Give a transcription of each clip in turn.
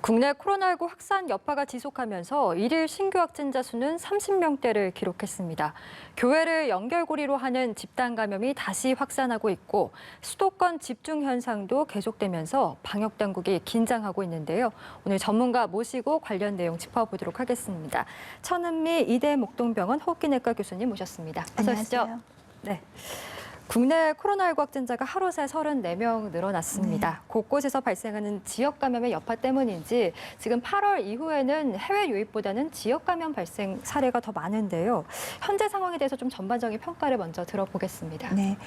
국내 코로나19 확산 여파가 지속하면서 일일 신규 확진자 수는 30명대를 기록했습니다. 교회를 연결고리로 하는 집단 감염이 다시 확산하고 있고 수도권 집중 현상도 계속되면서 방역 당국이 긴장하고 있는데요. 오늘 전문가 모시고 관련 내용 짚어보도록 하겠습니다. 천은미 이대 목동병원 호흡기내과 교수님 모셨습니다. 어서 오시죠. 안녕하세요. 네. 국내 코로나19 확진자가 하루 새 34명 늘어났습니다. 곳곳에서 발생하는 지역 감염의 여파 때문인지 지금 8월 이후에는 해외 유입보다는 지역 감염 발생 사례가 더 많은데요. 현재 상황에 대해서 좀 전반적인 평가를 먼저 들어보겠습니다. 네,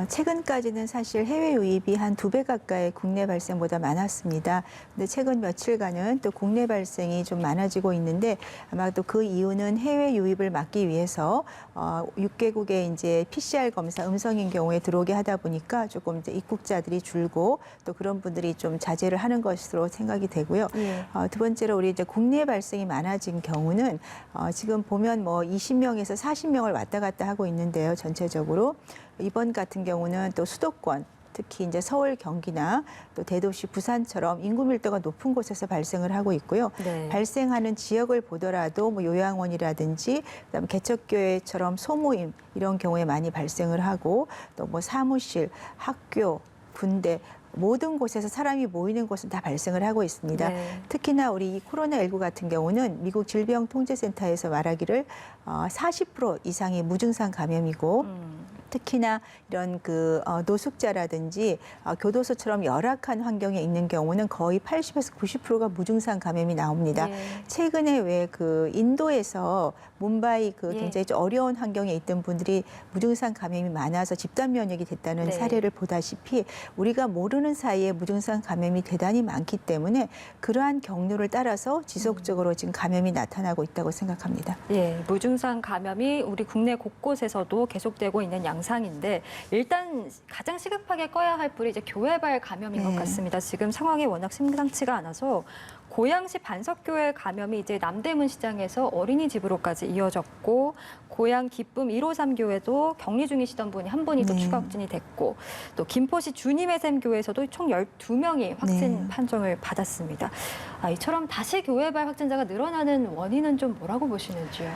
최근까지는 사실 해외 유입이 한 2배 가까이 국내 발생보다 많았습니다. 근데 최근 며칠간은 또 국내 발생이 좀 많아지고 있는데 아마 또 그 이유는 해외 유입을 막기 위해서 6개국의 이제 PCR 검사 음성인 경우에 들어오게 하다 보니까 조금 이제 입국자들이 줄고 또 그런 분들이 좀 자제를 하는 것으로 생각이 되고요. 두 번째로 우리 이제 국내 발생이 많아진 경우는 지금 보면 뭐 20명에서 40명을 왔다 갔다 하고 있는데요. 전체적으로 이번 같은 경우는 또 수도권 특히 이제 서울, 경기나 또 대도시 부산처럼 인구 밀도가 높은 곳에서 발생을 하고 있고요. 네. 발생하는 지역을 보더라도 뭐 요양원이라든지 그다음에 개척교회처럼 소모임 이런 경우에 많이 발생을 하고 또 뭐 사무실, 학교, 군대 모든 곳에서 사람이 모이는 곳은 다 발생을 하고 있습니다. 네. 특히나 우리 이 코로나19 같은 경우는 미국 질병통제센터에서 말하기를 40% 이상이 무증상 감염이고 특히나 이런 노숙자라든지 교도소처럼 열악한 환경에 있는 경우는 거의 80에서 90%가 무증상 감염이 나옵니다. 최근에 왜 인도에서 뭄바이 굉장히 좀 어려운 환경에 있던 분들이 무증상 감염이 많아서 집단 면역이 됐다는 사례를 보다시피 우리가 모르는 사이에 무증상 감염이 대단히 많기 때문에 그러한 경로를 따라서 지속적으로 지금 감염이 나타나고 있다고 생각합니다. 예, 무증상 감염이 우리 국내 곳곳에서도 계속되고 있는 양상인데 일단 가장 시급하게 꺼야 할 불이 이제 교회발 감염인 것 같습니다. 지금 상황이 워낙 심상치가 않아서 고양시 반석교회 감염이 이제 남대문 시장에서 어린이집으로까지 이어졌고 고양 기쁨 153 교회도 격리 중이시던 분이 한 분이 또 추가 확진이 됐고 또 김포시 주님의 샘 교회에서도 총 12명이 확진 판정을 받았습니다. 이처럼 다시 교회발 확진자가 늘어나는 원인은 좀 뭐라고 보시는지요?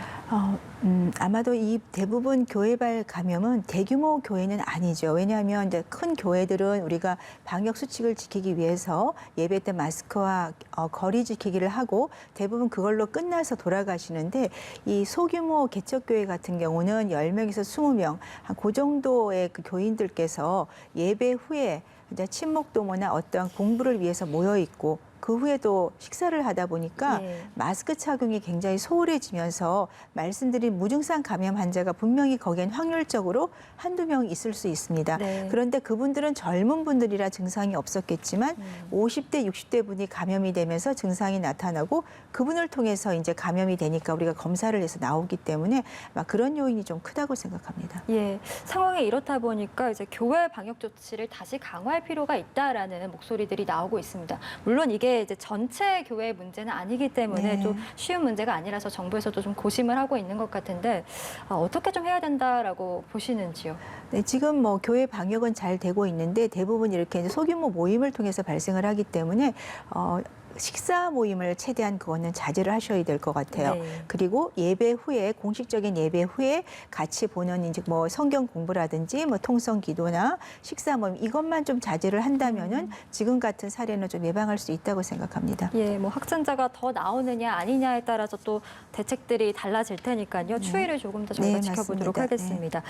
아마도 이 대부분 교회발 감염은 대규모 교회는 아니죠. 왜냐하면 이제 큰 교회들은 우리가 방역 수칙을 지키기 위해서 예배 때 마스크와 거리 지키기를 하고 대부분 그걸로 끝나서 돌아가시는데 이 소규모 개척교회 같은 경우는 10명에서 20명, 한 그 정도의 그 교인들께서 예배 후에 이제 친목도모나 어떠한 공부를 위해서 모여 있고 그 후에도 식사를 하다 보니까 마스크 착용이 굉장히 소홀해지면서 말씀드린 무증상 감염 환자가 분명히 거기엔 확률적으로 한두 명 있을 수 있습니다. 그런데 그분들은 젊은 분들이라 증상이 없었겠지만 50대, 60대 분이 감염이 되면서 증상이 나타나고 그분을 통해서 이제 감염이 되니까 우리가 검사를 해서 나오기 때문에 막 그런 요인이 좀 크다고 생각합니다. 예, 상황이 이렇다 보니까 이제 교회 방역 조치를 다시 강화할 필요가 있다라는 목소리들이 나오고 있습니다. 물론 이게 이제 전체 교회의 문제는 아니기 때문에 좀 쉬운 문제가 아니라서 정부에서도 좀 고심을 하고 있는 것 같은데 어떻게 좀 해야 된다라고 보시는지요? 네, 지금 뭐 교회 방역은 잘 되고 있는데 대부분 이렇게 이제 소규모 모임을 통해서 발생을 하기 때문에 식사 모임을 최대한 그거는 자제를 하셔야 될 것 같아요. 그리고 예배 후에 공식적인 예배 후에 같이 보는 이제 뭐 성경 공부라든지 뭐 통성 기도나 식사 모임 이것만 좀 자제를 한다면은 지금 같은 사례는 좀 예방할 수 있다고 생각합니다. 예, 뭐 확진자가 더 나오느냐 아니냐에 따라서 또 대책들이 달라질 테니까요. 추이를 조금 더 저희가 지켜보도록 하겠습니다.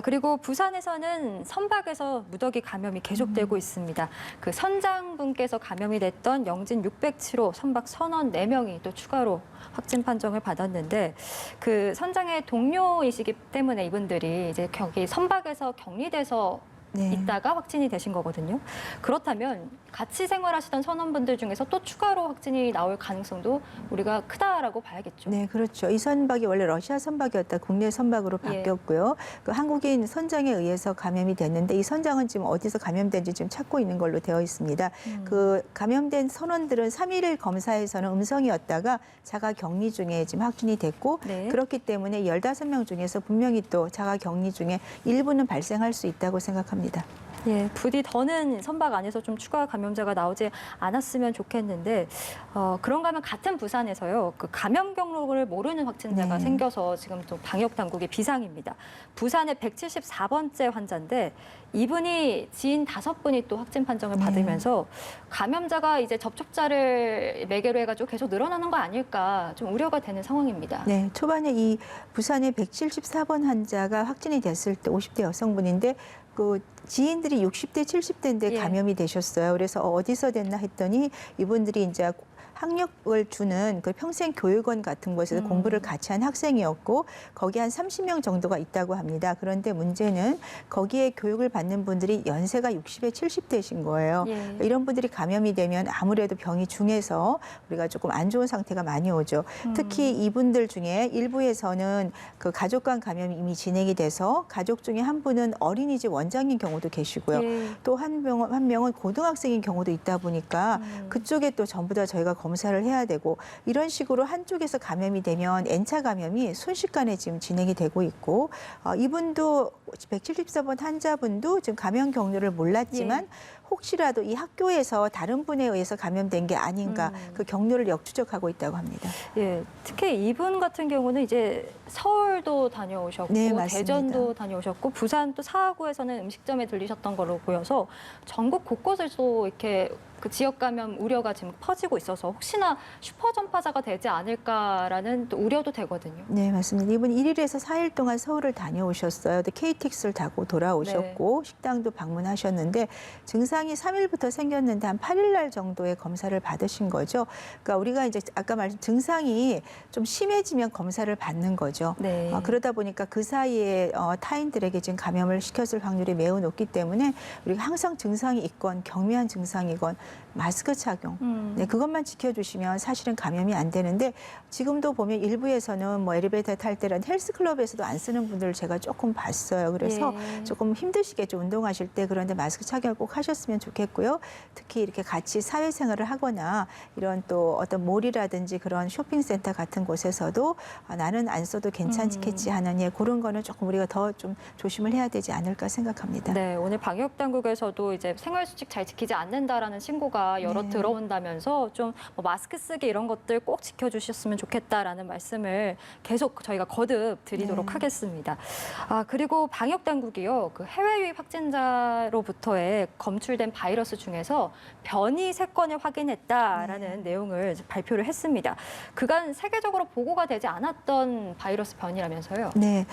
그리고 부산에서는 선박에서 무더기 감염이 계속되고 있습니다. 그 선장분께서 감염이 됐던 영진 607호 선박 선원 4명이 또 추가로 확진 판정을 받았는데 그 선장의 동료이시기 때문에 이분들이 이제 거기 선박에서 격리돼서 있다가 확진이 되신 거거든요. 그렇다면 같이 생활하시던 선원분들 중에서 또 추가로 확진이 나올 가능성도 우리가 크다라고 봐야겠죠. 네, 그렇죠. 이 선박이 원래 러시아 선박이었다 국내 선박으로 바뀌었고요. 그 한국인 선장에 의해서 감염이 됐는데 이 선장은 지금 어디서 감염된지 지금 찾고 있는 걸로 되어 있습니다. 그 감염된 선원들은 3일 검사에서는 음성이었다가 자가 격리 중에 지금 확진이 됐고 그렇기 때문에 15명 중에서 분명히 또 자가 격리 중에 일부는 발생할 수 있다고 생각합니다. 예, 부디 더는 선박 안에서 좀 추가 감염자가 나오지 않았으면 좋겠는데 그런가 하면 같은 부산에서요. 그 감염 경로를 모르는 확진자가 네. 생겨서 지금 또 방역 당국이 비상입니다. 부산의 174번째 환자인데 이분이 지인 5분이 또 확진 판정을 네. 받으면서 감염자가 이제 접촉자를 매개로 해가지고 계속 늘어나는 거 아닐까 좀 우려가 되는 상황입니다. 네, 초반에 이 부산의 174번 환자가 확진이 됐을 때 50대 여성분인데 그 지인들이 60대, 70대인데 예. 감염이 되셨어요. 그래서 어디서 됐나 했더니 이분들이 이제 학력을 주는 그 평생 교육원 같은 곳에서 공부를 같이 한 학생이었고 거기 한 30명 정도가 있다고 합니다. 그런데 문제는 거기에 교육을 받는 분들이 연세가 60에 70대신 거예요. 예. 이런 분들이 감염이 되면 아무래도 병이 중해서 우리가 조금 안 좋은 상태가 많이 오죠. 특히 이분들 중에 일부에서는 그 가족 간 감염이 이미 진행이 돼서 가족 중에 한 분은 어린이집 원장인 경우도 계시고요. 예. 또 한 명은 고등학생인 경우도 있다 보니까 그쪽에 또 전부 다 저희가 검사를 해야 되고 이런 식으로 한쪽에서 감염이 되면 N차 감염이 순식간에 지금 진행이 되고 있고 이분도 174번 환자분도 지금 감염 경로를 몰랐지만 혹시라도 이 학교에서 다른 분에 의해서 감염된 게 아닌가 그 경로를 역추적하고 있다고 합니다. 예, 특히 이분 같은 경우는 이제 서울도 다녀오셨고 네, 맞습니다. 대전도 다녀오셨고 부산 또 사하구에서는 음식점에 들리셨던 걸로 보여서 전국 곳곳에서 이렇게 그 지역 감염 우려가 지금 퍼지고 있어서 혹시나 슈퍼 전파자가 되지 않을까라는 또 우려도 되거든요. 네, 맞습니다. 이분 1일에서 4일 동안 서울을 다녀오셨어요. KTX를 타고 돌아오셨고 식당도 방문하셨는데 증상이 3일부터 생겼는데 한 8일 날 정도의 검사를 받으신 거죠. 그러니까 우리가 이제 아까 말씀 증상이 좀 심해지면 검사를 받는 거죠. 네. 그러다 보니까 그 사이에 타인들에게 지금 감염을 시켰을 확률이 매우 높기 때문에 우리가 항상 증상이 있건 경미한 증상이건 마스크 착용, 네, 그것만 지켜주시면 사실은 감염이 안 되는데 지금도 보면 일부에서는 뭐 엘리베이터 탈 때는 헬스클럽에서도 안 쓰는 분들을 제가 조금 봤어요. 그래서 조금 힘드시겠죠. 운동하실 때. 그런데 마스크 착용을 꼭 하셨으면 좋겠고요. 특히 이렇게 같이 사회생활을 하거나 이런 또 어떤 몰이라든지 그런 쇼핑센터 같은 곳에서도 나는 안 써도 괜찮겠지 하는 그런 거는 조금 우리가 더 좀 조심을 해야 되지 않을까 생각합니다. 네, 오늘 방역 당국에서도 이제 생활 수칙 잘 지키지 않는다라는 신고가 여러 네. 들어온다면서 좀 뭐 마스크 쓰기 이런 것들 꼭 지켜주셨으면 좋겠다라는 말씀을 계속 저희가 거듭 드리도록 네. 하겠습니다. 그리고 방역 당국이요, 그 해외 유입 확진자로부터의 검출된 바이러스 중에서 변이 3건을 확인했다라는 내용을 발표를 했습니다. 그간 세계적으로 보고가 되지 않았던 바이러스 변이라면서요? 네,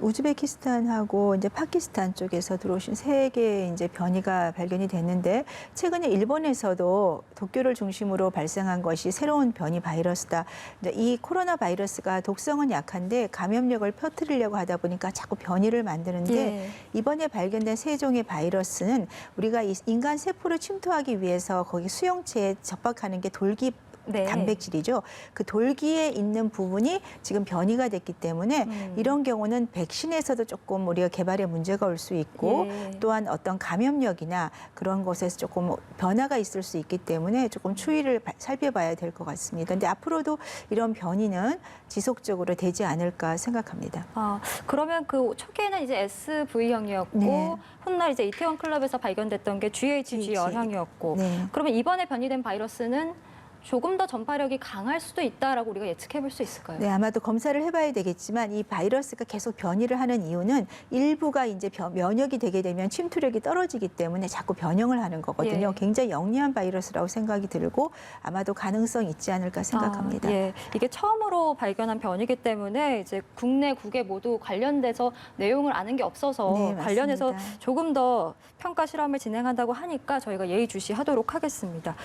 우즈베키스탄하고 이제 파키스탄 쪽에서 들어오신 3개의 이제 변이가 발견이 됐는데 최근에 일본에서도 도쿄를 중심으로 발생한 것이 새로운 변이 바이러스다. 이 코로나 바이러스가 독성은 약한데 감염력을 퍼뜨리려고 하다 보니까 자꾸 변이를 만드는데 예. 이번에 발견된 3종의 바이러스는 우리가 인간 세포를 침투하기 위해서 거기 수용체에 접박하는 게 돌기 네. 단백질이죠. 그 돌기에 있는 부분이 지금 변이가 됐기 때문에 이런 경우는 백신에서도 조금 우리가 개발에 문제가 올 수 있고 또한 어떤 감염력이나 그런 것에서 조금 변화가 있을 수 있기 때문에 조금 추이를 살펴봐야 될 것 같습니다. 근데 앞으로도 이런 변이는 지속적으로 되지 않을까 생각합니다. 그러면 그 초기에는 이제 SV형이었고 네. 훗날 이제 이태원 클럽에서 발견됐던 게 GHG 열형이었고 네. 그러면 이번에 변이된 바이러스는 조금 더 전파력이 강할 수도 있다라고 우리가 예측해 볼 수 있을까요? 네, 아마도 검사를 해봐야 되겠지만 이 바이러스가 계속 변이를 하는 이유는 일부가 이제 면역이 되게 되면 침투력이 떨어지기 때문에 자꾸 변형을 하는 거거든요. 예. 굉장히 영리한 바이러스라고 생각이 들고 아마도 가능성 있지 않을까 생각합니다. 예, 이게 처음으로 발견한 변이기 때문에 이제 국내 국외 모두 관련돼서 내용을 아는 게 없어서 네, 관련해서 맞습니다. 조금 더 평가 실험을 진행한다고 하니까 저희가 예의주시하도록 하겠습니다.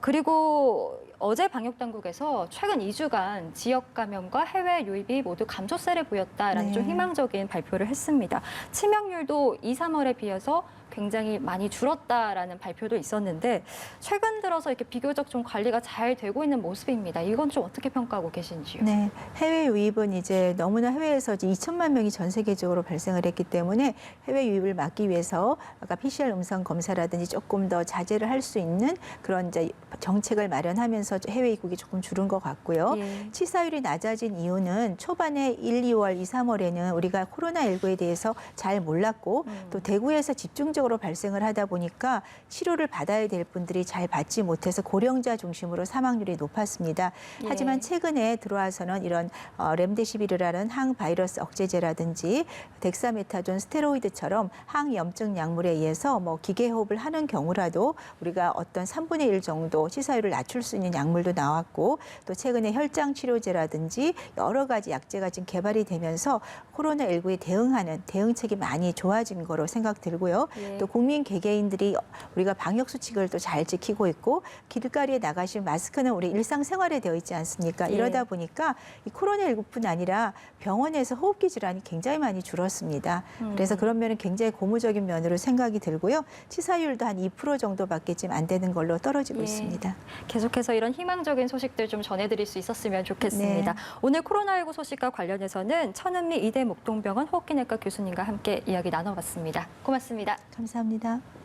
그리고 어제 방역당국에서 최근 2주간 지역 감염과 해외 유입이 모두 감소세를 보였다라는 네. 좀 희망적인 발표를 했습니다. 치명률도 2, 3월에 비해서 굉장히 많이 줄었다라는 발표도 있었는데 최근 들어서 이렇게 비교적 좀 관리가 잘 되고 있는 모습입니다. 이건 좀 어떻게 평가하고 계신지요? 네, 해외 유입은 이제 너무나 해외에서 이제 2천만 명이 전 세계적으로 발생을 했기 때문에 해외 유입을 막기 위해서 아까 PCR 음성 검사라든지 조금 더 자제를 할 수 있는 그런 이제 정책을 마련하면서 줄어서 해외 입국이 조금 줄은 것 같고요. 예. 치사율이 낮아진 이유는 초반에 1, 2월, 2, 3월에는 우리가 코로나19에 대해서 잘 몰랐고 또 대구에서 집중적으로 발생을 하다 보니까 치료를 받아야 될 분들이 잘 받지 못해서 고령자 중심으로 사망률이 높았습니다. 예. 하지만 최근에 들어와서는 이런 렘데시비르라는 항바이러스 억제제라든지 덱사메타존 스테로이드처럼 항염증 약물에 의해서 뭐 기계호흡을 하는 경우라도 우리가 어떤 3분의 1 정도 치사율을 낮출 수 있는 약물도 나왔고 또 최근에 혈장 치료제라든지 여러 가지 약제가 지금 개발이 되면서 코로나19에 대응하는 대응책이 많이 좋아진 거로 생각 들고요. 예. 또 국민 개개인들이 우리가 방역 수칙을 또 잘 지키고 있고 길거리에 나가시면 마스크는 우리 일상생활에 되어 있지 않습니까? 예. 이러다 보니까 이 코로나19뿐 아니라 병원에서 호흡기 질환이 굉장히 많이 줄었습니다. 그래서 그런 면은 굉장히 고무적인 면으로 생각이 들고요. 치사율도 한 2% 정도밖에 지금 안 되는 걸로 떨어지고 예. 있습니다. 계속해서 이런 희망적인 소식들 좀 전해드릴 수 있었으면 좋겠습니다. 네. 오늘 코로나19 소식과 관련해서는 천은미 이대 목동병원 호흡기내과 교수님과 함께 이야기 나눠봤습니다. 고맙습니다. 감사합니다.